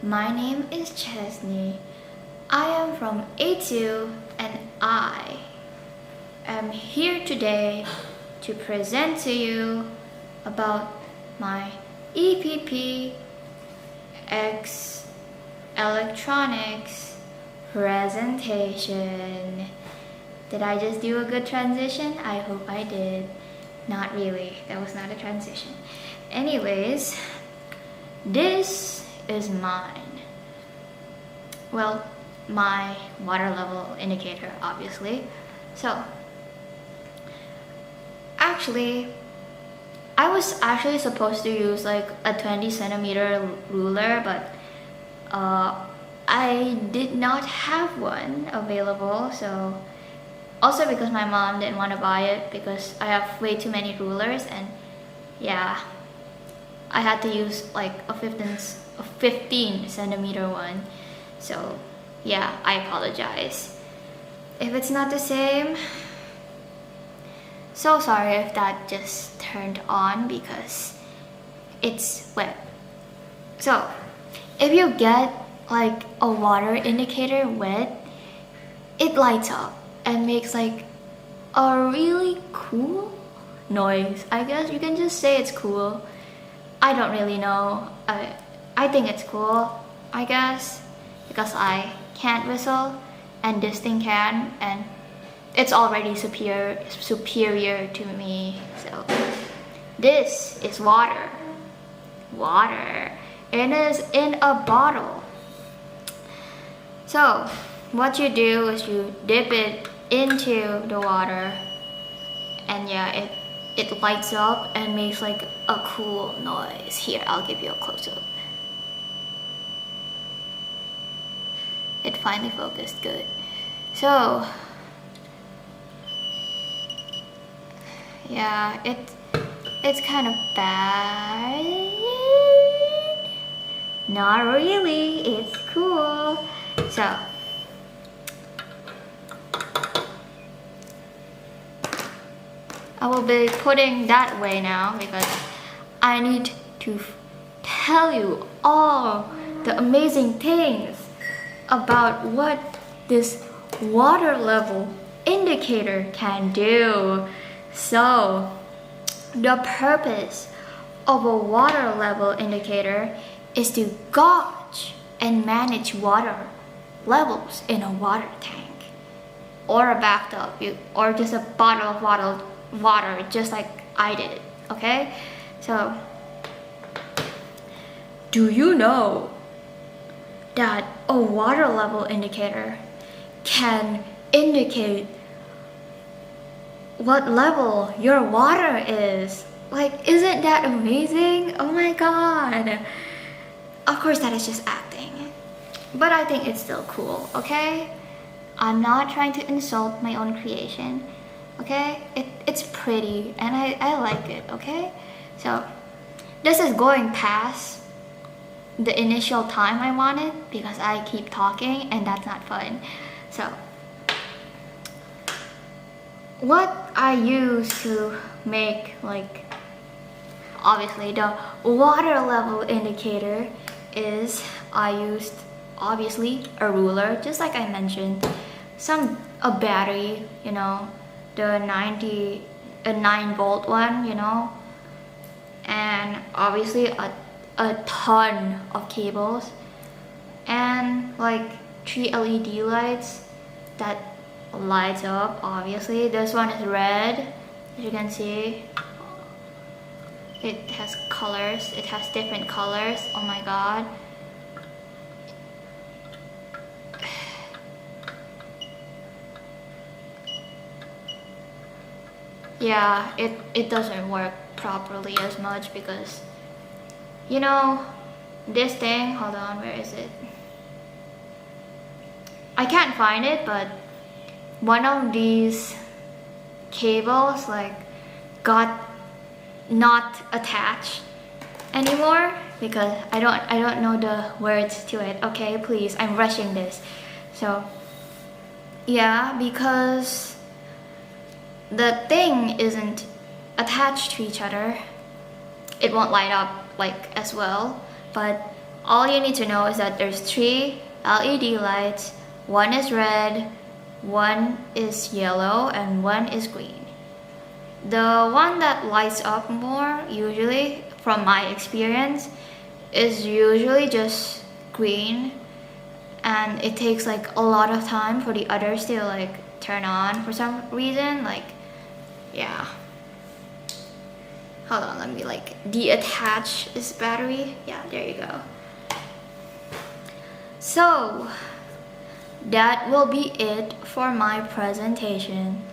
My name is Chesney. I am from A2 and I am here today to present to you about my EPP X electronics presentation. Did I just do a good transition? I hope I did. Not really, that was not a transition. Anyways, this is mine. Well, my water level indicator, obviously. So, actually, I was actually supposed to use like a 20 centimeter ruler, but I did not have one available. So, also because my mom didn't want to buy it because I have way too many rulers, and yeah, I had to use like a 15 centimeter one. So yeah, I apologize if it's not the same. So sorry if that just turned on because it's wet. So if you get like a water indicator wet, it lights up and makes like a really cool noise. I guess you can just say it's cool. I don't really know. I think it's cool, I guess, because I can't whistle and this thing can, and it's already superior to me. So this is water. It is in a bottle. So what you do is you dip it into the water, and yeah, it lights up and makes like a cool noise. Here, I'll give you a close-up. It finally focused good. So yeah, it's kind of bad. Not really, it's cool. So I will be putting that way now because I need to tell you all the amazing things about what this water level indicator can do. So the purpose of a water level indicator is to gauge and manage water levels in a water tank or a bathtub, or just a bottle of water, just like I did. Okay, so do you know that a water level indicator can indicate what level your water is? Like, isn't that amazing? Oh my god. Of course that is just acting, but I think it's still cool. Okay, I'm not trying to insult my own creation. Okay, it's pretty and I like it. Okay, so this is going past the initial time I wanted because I keep talking and that's not fun. So what I use to make, like, obviously the water level indicator is I used obviously a ruler, just like I mentioned, a battery, you know, the 9-volt one, you know, and obviously a ton of cables and like 3 LED lights that lights up. Obviously this one is red, as you can see. It has colors, it has different colors. Oh my god. Yeah, it doesn't work properly as much because, you know, this thing, hold on, where is it? I can't find it, but one of these cables like got not attached anymore because I don't know the words to it. Okay, please, I'm rushing this. So yeah, because the thing isn't attached to each other, it won't light up like as well. But all you need to know is that there's 3 LED lights. One is red, one is yellow, and one is green. The one that lights up more, usually from my experience, is usually just green, and it takes like a lot of time for the others to like turn on for some reason. Like, yeah, hold on, let me like deattach this battery. Yeah, there you go. So that will be it for my presentation.